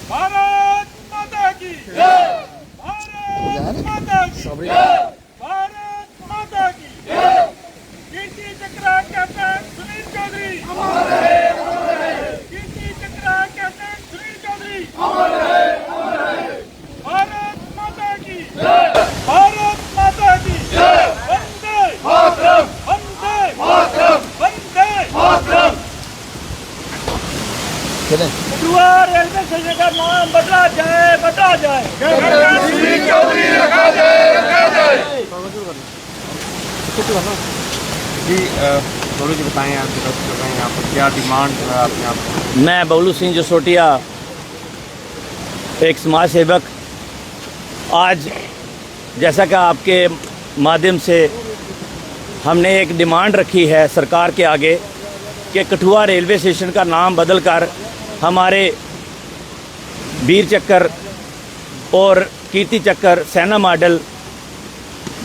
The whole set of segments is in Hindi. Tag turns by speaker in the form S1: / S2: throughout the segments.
S1: भारत माता की जय, भारत माता की जय, भारत माता की जय। कीर्ति चक्र कैप्टन सुनील चौधरी अमर रहे, अमर रहे। कीर्ति चक्र कैप्टन सुनील चौधरी अमर रहे, अमर रहे। भारत माता की जय, भारत माता की जय। वंदे मातरम, वंदे मातरम, वंदे मातरम। कठुआ रेलवे स्टेशन का नाम बदला जाए, बदला जाए। कैप्टन सुनील चौधरी रखा जाए, रखा जाए।
S2: जी थोड़ी जी बताएं, आप बताएं यहाँ पर क्या डिमांड है आपने? आप
S3: मैं बबलू सिंह जसोटिया, एक समाज सेवक, आज जैसा कि आपके माध्यम से हमने एक डिमांड रखी है सरकार के आगे कि कठुआ रेलवे स्टेशन का नाम बदलकर हमारे वीर चक्र और कीर्ति चक्र सेना मॉडल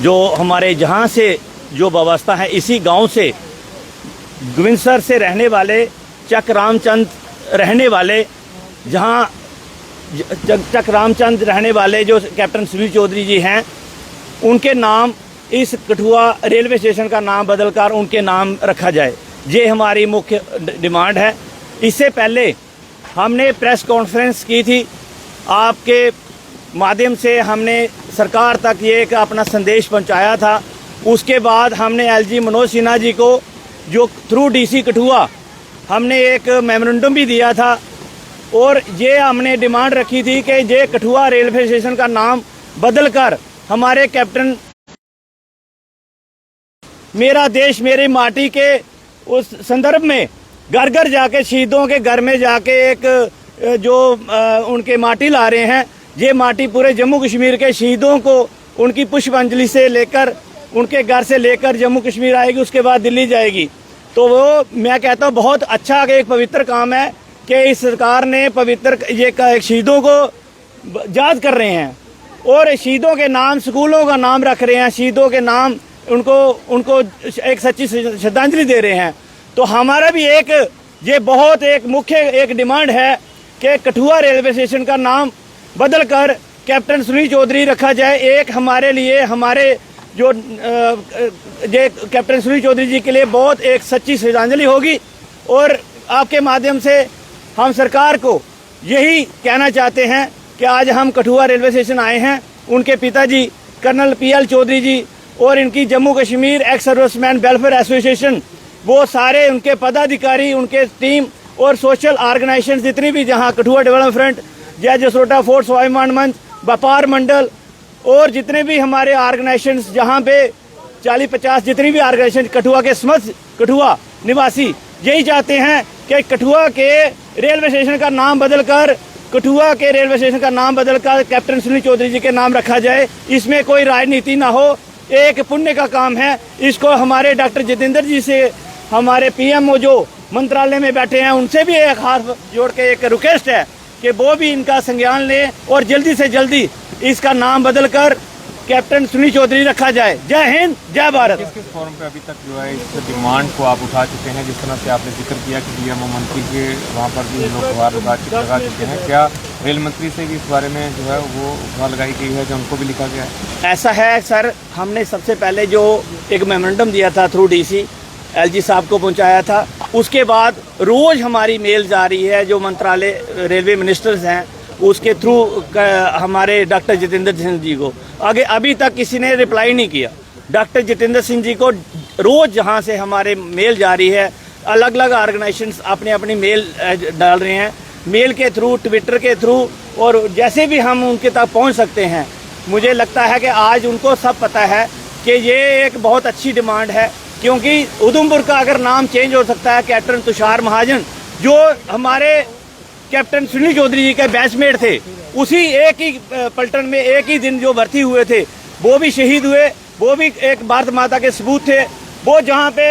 S3: जो हमारे जहाँ से जो व्यवस्था है, इसी गांव से गोविंदसर से रहने वाले चक रामचंद रहने वाले, जहाँ चक रामचंद रहने वाले जो कैप्टन सुनील चौधरी जी हैं, उनके नाम इस कठुआ रेलवे स्टेशन का नाम बदलकर उनके नाम रखा जाए। ये हमारी मुख्य डिमांड है। इससे पहले हमने प्रेस कॉन्फ्रेंस की थी, आपके माध्यम से हमने सरकार तक ये एक अपना संदेश पहुंचाया था। उसके बाद हमने एलजी मनोज सिन्हा जी को जो थ्रू डीसी कठुआ हमने एक मेमोरेंडम भी दिया था और ये हमने डिमांड रखी थी कि ये कठुआ रेलवे स्टेशन का नाम बदलकर हमारे कैप्टन मेरा देश मेरी माटी के उस संदर्भ में घर घर जाके शहीदों के घर में जाके एक जो उनके माटी ला रहे हैं, ये माटी पूरे जम्मू कश्मीर के शहीदों को उनकी पुष्पांजलि से लेकर उनके घर से लेकर जम्मू कश्मीर आएगी, उसके बाद दिल्ली जाएगी। तो वो मैं कहता हूँ बहुत अच्छा एक पवित्र काम है कि इस सरकार ने पवित्र ये शहीदों को याद कर रहे हैं और शहीदों के नाम स्कूलों का नाम रख रहे हैं, शहीदों के नाम उनको एक सच्ची श्रद्धांजलि दे रहे हैं। तो हमारा भी एक ये बहुत एक मुख्य एक डिमांड है कि कठुआ रेलवे स्टेशन का नाम बदलकर कैप्टन सुनील चौधरी रखा जाए। एक हमारे लिए हमारे जो ये कैप्टन सुनील चौधरी जी के लिए बहुत एक सच्ची श्रद्धांजलि होगी। और आपके माध्यम से हम सरकार को यही कहना चाहते हैं कि आज हम कठुआ रेलवे स्टेशन आए हैं, उनके पिताजी कर्नल PL चौधरी जी और इनकी Jammu Kashmir ex serviceman welfare association, वो सारे उनके पदाधिकारी, उनके टीम और सोशल ऑर्गेनाइजेशन जितनी भी जहां कठुआ डेवलपमेंट फ्रंट, जय जसरोटा फोर्ट स्वाभिमान मंच, व्यापार मंडल और जितने भी हमारे ऑर्गेनाइजेशन जहां पे 40-50 जितनी भी ऑर्गेनाइजेशन कठुआ के समस्त कठुआ निवासी यही चाहते हैं कि कठुआ के रेलवे स्टेशन का नाम बदलकर कठुआ के रेलवे स्टेशन का नाम बदलकर कैप्टन सुनील चौधरी जी के नाम रखा जाए। इसमें कोई राजनीति ना हो, एक पुण्य का काम है। इसको हमारे डॉक्टर जितेंद्र जी से हमारे PMO जो मंत्रालय में बैठे हैं उनसे भी एक हाथ जोड़ के एक रिक्वेस्ट है कि वो भी इनका संज्ञान लें और जल्दी से जल्दी इसका नाम बदलकर कैप्टन सुनील चौधरी रखा जाए। जय हिंद, जय भारत।
S2: किस किस फोरम पे अभी तक जो है इस डिमांड को आप उठा चुके हैं? जिस तरह से आपने जिक्र किया कि DMO मंत्री के वहाँ पर भी लोग गुहार लगा चुके हैं, क्या रेल मंत्री से भी इस बारे में जो है वो गुहार लगाई गई है, जो उनको भी लिखा गया है?
S3: ऐसा है सर, हमने सबसे पहले जो एक मेमोरेंडम दिया था थ्रू DC LG साहब को पहुंचाया था, उसके बाद रोज हमारी मेल जा रही है जो मंत्रालय रेलवे मिनिस्टर्स हैं उसके थ्रू हमारे डॉक्टर जितेंद्र सिंह जी को। आगे अभी तक किसी ने रिप्लाई नहीं किया। डॉक्टर जितेंद्र सिंह जी को रोज जहां से हमारे मेल जा रही है, अलग अलग ऑर्गेनाइजेशंस अपने अपनी मेल डाल रहे हैं, मेल के थ्रू, ट्विटर के थ्रू, और जैसे भी हम उनके तक पहुंच सकते हैं। मुझे लगता है कि आज उनको सब पता है कि ये एक बहुत अच्छी डिमांड है, क्योंकि उधमपुर का अगर नाम चेंज हो सकता है, कैप्टन तुषार महाजन जो हमारे कैप्टन सुनील चौधरी जी के बैचमेट थे, उसी एक ही पलटन में एक ही दिन जो भर्ती हुए थे, वो भी शहीद हुए, वो भी एक भारत माता के सबूत थे। वो जहाँ पे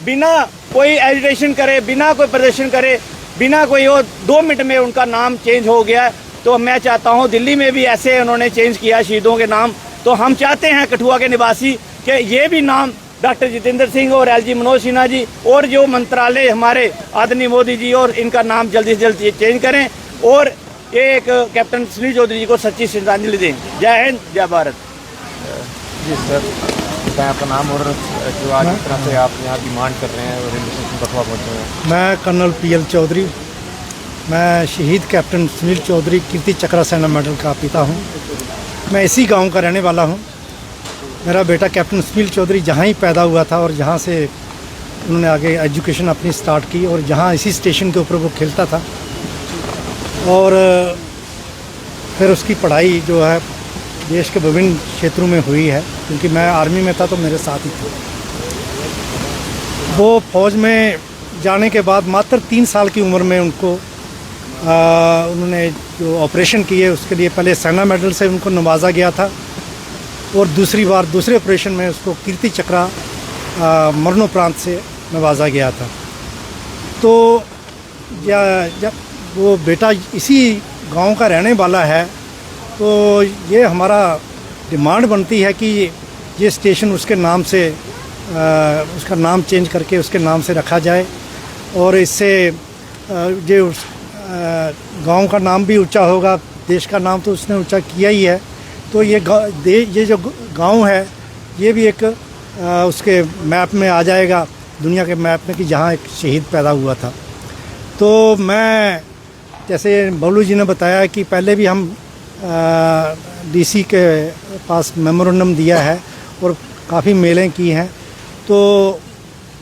S3: बिना कोई एजिटेशन करे, बिना कोई प्रदर्शन करे, बिना कोई 2 मिनट में उनका नाम चेंज हो गया। तो मैं चाहता हूँ दिल्ली में भी ऐसे उन्होंने चेंज किया शहीदों के नाम। तो हम चाहते हैं कठुआ के निवासी कि ये भी नाम डॉक्टर जितेंद्र सिंह और एलजी मनोज सिन्हा जी और जो मंत्रालय हमारे आदरणीय मोदी जी और इनका नाम जल्दी से जल्दी चेंज करें और एक कैप्टन सुनील चौधरी जी को सच्ची श्रद्धांजलि दें। जय हिंद, जय भारत।
S2: जी सर, बताएं आपका नाम और जो आज इस तरह से आप यहाँ डिमांड कर रहे हैं और रेलवे स्टेशन कठुआ पहुँचे हैं।
S4: मैं कर्नल PL चौधरी, मैं शहीद कैप्टन सुनील चौधरी कीर्ति चक्रा सेना मेडल का पिता हूँ। मैं इसी गांव का रहने वाला हूँ। मेरा बेटा कैप्टन सुनील चौधरी जहाँ ही पैदा हुआ था और जहाँ से उन्होंने आगे एजुकेशन अपनी स्टार्ट की और जहाँ इसी स्टेशन के ऊपर वो खेलता था और फिर उसकी पढ़ाई जो है देश के विभिन्न क्षेत्रों में हुई है, क्योंकि मैं आर्मी में था तो मेरे साथ ही था। वो फौज में जाने के बाद मात्र 3 साल की उम्र में उनको उन्होंने जो ऑपरेशन किए उसके लिए पहले सेना मेडल से उनको नवाजा गया था और दूसरी बार दूसरे ऑपरेशन में उसको कीर्ति चक्रा मरणोपरांत से नवाजा गया था। तो जब वो बेटा इसी गांव का रहने वाला है तो ये हमारा डिमांड बनती है कि ये स्टेशन उसके नाम से उसका नाम चेंज करके उसके नाम से रखा जाए और इससे जो गांव का नाम भी ऊंचा होगा, देश का नाम तो उसने ऊंचा किया ही है। तो ये जो गांव है ये भी एक उसके मैप में आ जाएगा, दुनिया के मैप में, कि जहां एक शहीद पैदा हुआ था। तो मैं जैसे बबलू जी ने बताया कि पहले भी हम DC के पास मेमोरेंडम दिया है और काफ़ी मेलें की हैं। तो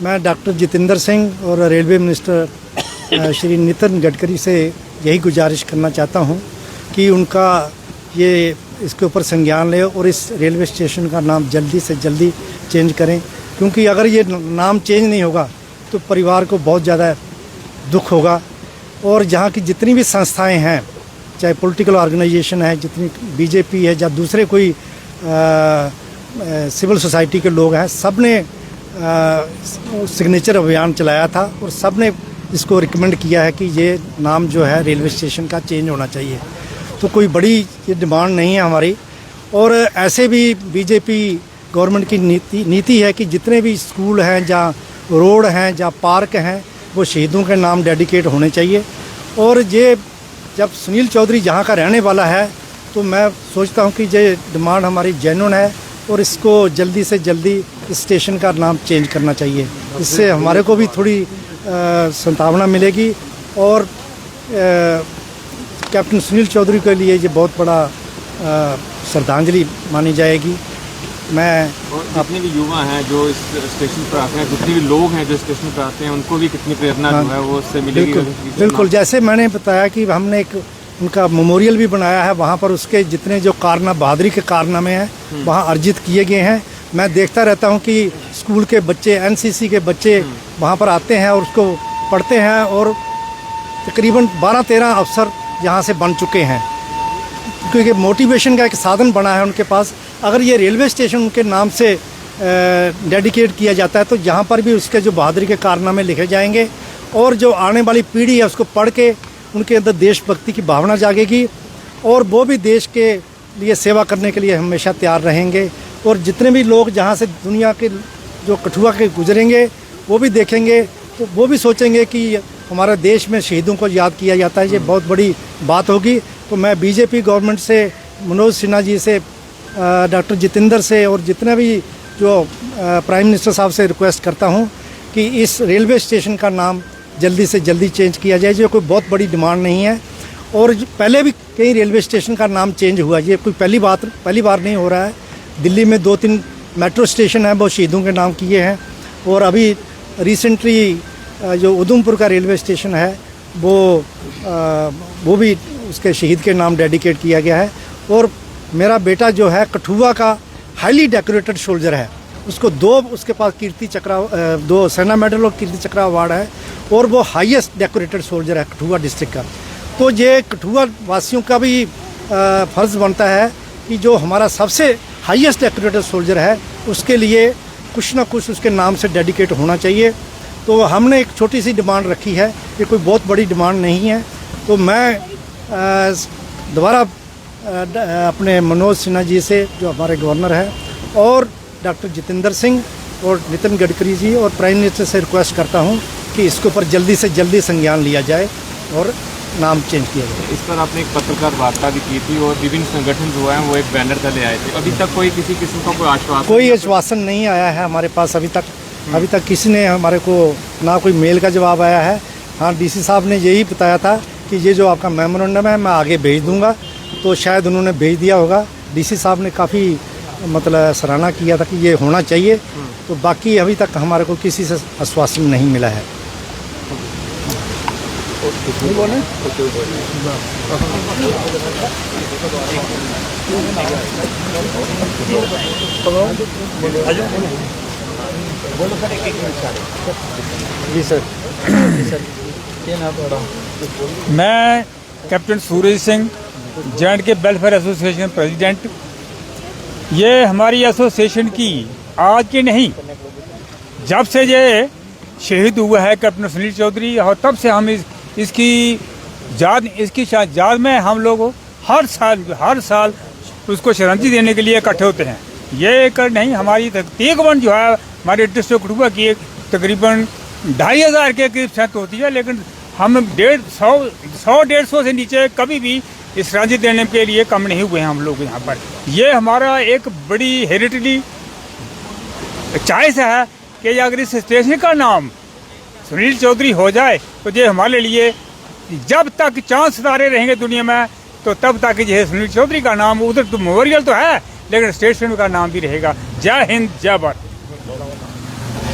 S4: मैं डॉक्टर जितेंद्र सिंह और रेलवे मिनिस्टर श्री नितिन गडकरी से यही गुजारिश करना चाहता हूं कि उनका ये इसके ऊपर संज्ञान ले और इस रेलवे स्टेशन का नाम जल्दी से जल्दी चेंज करें, क्योंकि अगर ये नाम चेंज नहीं होगा तो परिवार को बहुत ज़्यादा दुख होगा। और जहाँ की जितनी भी संस्थाएं हैं, चाहे पॉलिटिकल ऑर्गेनाइजेशन है, जितनी BJP है या दूसरे कोई सिविल सोसाइटी के लोग हैं, सब ने सिग्नेचर अभियान चलाया था और सब ने इसको रिकमेंड किया है कि ये नाम जो है रेलवे स्टेशन का चेंज होना चाहिए। तो कोई बड़ी ये डिमांड नहीं है हमारी। और ऐसे भी BJP गवर्नमेंट की नीति है कि जितने भी स्कूल हैं, जहाँ रोड हैं, जहाँ पार्क हैं, वो शहीदों के नाम डेडिकेट होने चाहिए। और ये जब सुनील चौधरी जहाँ का रहने वाला है तो मैं सोचता हूँ कि ये डिमांड हमारी जेन्युइन है और इसको जल्दी से जल्दी इस स्टेशन का नाम चेंज करना चाहिए। इससे हमारे को भी थोड़ी संभावना मिलेगी और कैप्टन सुनील चौधरी के लिए ये बहुत बड़ा श्रद्धांजलि मानी जाएगी। मैं
S2: जितने भी युवा हैं जो इस स्टेशन पर आते हैं, जितने भी लोग हैं जो स्टेशन पर आते हैं, उनको भी कितनी प्रेरणा जो है वो उससे मिलेगी।
S4: बिल्कुल जैसे मैंने बताया कि हमने एक उनका मेमोरियल भी बनाया है, वहाँ पर उसके जितने जो बहादुरी के कारनामे हैं वहाँ अर्जित किए गए हैं। मैं देखता रहता हूँ कि स्कूल के बच्चे, NCC के बच्चे वहाँ पर आते हैं और उसको पढ़ते हैं और तकरीबन 12-13 अफसर यहाँ से बन चुके हैं, क्योंकि मोटिवेशन का एक साधन बना है उनके पास। अगर ये रेलवे स्टेशन उनके नाम से डेडिकेट किया जाता है तो यहाँ पर भी उसके जो बहादुरी के कारनामे लिखे जाएंगे और जो आने वाली पीढ़ी है उसको पढ़ के उनके अंदर देशभक्ति की भावना जागेगी और वो भी देश के लिए सेवा करने के लिए हमेशा तैयार रहेंगे। और जितने भी लोग जहाँ से दुनिया के जो कठुआ के गुजरेंगे वो भी देखेंगे तो वो भी सोचेंगे कि हमारे देश में शहीदों को याद किया जाता है, ये बहुत बड़ी बात होगी। तो मैं BJP गवर्नमेंट से, मनोज सिन्हा जी से, डॉक्टर जितेंद्र से और जितने भी जो प्राइम मिनिस्टर साहब से रिक्वेस्ट करता हूँ कि इस रेलवे स्टेशन का नाम जल्दी से जल्दी चेंज किया जाए। जो कोई बहुत बड़ी डिमांड नहीं है और पहले भी कई रेलवे स्टेशन का नाम चेंज हुआ, ये कोई पहली बार नहीं हो रहा है। दिल्ली में 2-3 मेट्रो स्टेशन हैं वो शहीदों के नाम किए हैं और अभी रिसेंटली जो उधमपुर का रेलवे स्टेशन है वो भी उसके शहीद के नाम डेडिकेट किया गया है। और मेरा बेटा जो है कठुआ का हाईली डेकोरेटेड सोल्जर है, उसको उसके पास कीर्ति चक्रा 2 सेना मेडल और कीर्ति चक्रा अवार्ड है और वो हाईएस्ट डेकोरेटेड सोल्जर है कठुआ डिस्ट्रिक्ट का। तो ये कठुआ वासियों का भी फर्ज बनता है कि जो हमारा सबसे हाईएस्ट डेकोरेटेड सोल्जर है उसके लिए कुछ ना कुछ उसके नाम से डेडिकेट होना चाहिए। तो हमने एक छोटी सी डिमांड रखी है, ये कोई बहुत बड़ी डिमांड नहीं है। तो मैं दोबारा अपने मनोज सिन्हा जी से, जो हमारे गवर्नर हैं, और डॉक्टर जितेंद्र सिंह और नितिन गडकरी जी और प्राइम मिनिस्टर से रिक्वेस्ट करता हूँ कि इसके ऊपर जल्दी से जल्दी संज्ञान लिया जाए और नाम चेंज किया जाए।
S2: इस पर आपने एक पत्रकार वार्ता भी की थी और विभिन्न संगठन जो है वो एक बैनर तले आए थे। अभी तक कोई किसी किस्म का कोई आश्वासन
S4: कोई आश्वासन नहीं आया है हमारे पास अभी तक किसी ने हमारे को ना कोई मेल का जवाब आया है। हाँ, डीसी साहब ने यही बताया था कि ये जो आपका मेमोरेंडम है मैं आगे भेज दूंगा, तो शायद उन्होंने भेज दिया होगा। डीसी साहब ने काफ़ी मतलब सराहना किया था कि ये होना चाहिए, तो बाकी अभी तक हमारे को किसी से आश्वासन नहीं मिला है। जी सर।
S5: मैं captain Suraj Singh, J&K welfare association president. ये हमारी एसोसिएशन की आज की नहीं, जब से ये शहीद हुआ है कैप्टन सुनील चौधरी, और तब से हम इसकी याद में हम लोग हर साल उसको श्रद्धांजलि देने के लिए इकट्ठे होते हैं। ये एक नहीं, हमारी तकरीबन जो है हमारे डिस्ट्रिक्ट कठुआ की एक तकरीबन 2500 के करीब छत होती है, लेकिन हम 150 से नीचे कभी भी इस श्रद्धांजलि देने के लिए कम नहीं हुए हैं हम लोग यहाँ पर। ये हमारा एक बड़ी हेरिटेज चॉइस है कि अगर इस स्टेशन का नाम सुनील चौधरी हो जाए तो ये हमारे लिए जब तक चांद सितारे रहेंगे दुनिया में, तो तब तक ये सुनील चौधरी का नाम, उधर तो मेमोरियल तो है लेकिन स्टेशन का नाम भी रहेगा। जय हिंद, जय भारत।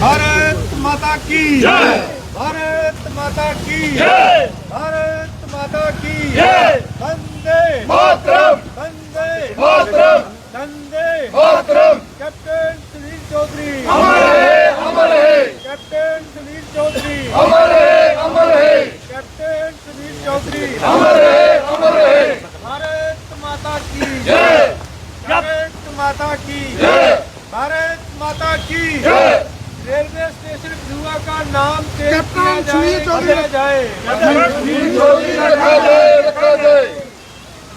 S1: भारत माता की जय, भारत माता की जय, भारत माता की जय। वंदे मातरम, वंदे मातरम, वंदे मातरम। कैप्टन सुनील चौधरी अमर है, अमर है। कैप्टन सुनील चौधरी अमर है, अमर है। कैप्टन सुनील चौधरी अमर है, अमर है। भारत माता की जय, भारत माता की जय, भारत माता की जय। रेलवे स्टेशन कठुआ का नाम चेंज किया जाए।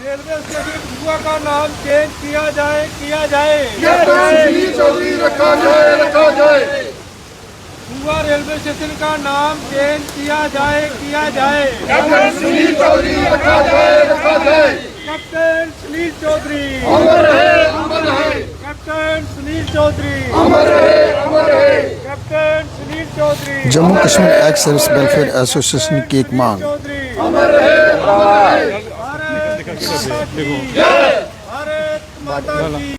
S1: रेलवे स्टेशन कठुआ का नाम चेंज किया जाए। कठुआ रेलवे स्टेशन का नाम चेंज किया जाए। कैप्टन सुनील चौधरी कैप्टन सुनील चौधरी अमर है, अमर है। कैप्टन सुनील चौधरी अमर है, अमर है। Captain Sunil Chaudhary.
S6: Jammu Kashmir ex service welfare association की एक मांग।
S1: अमर है, अमर है। भारत माता की जय, भारत माता की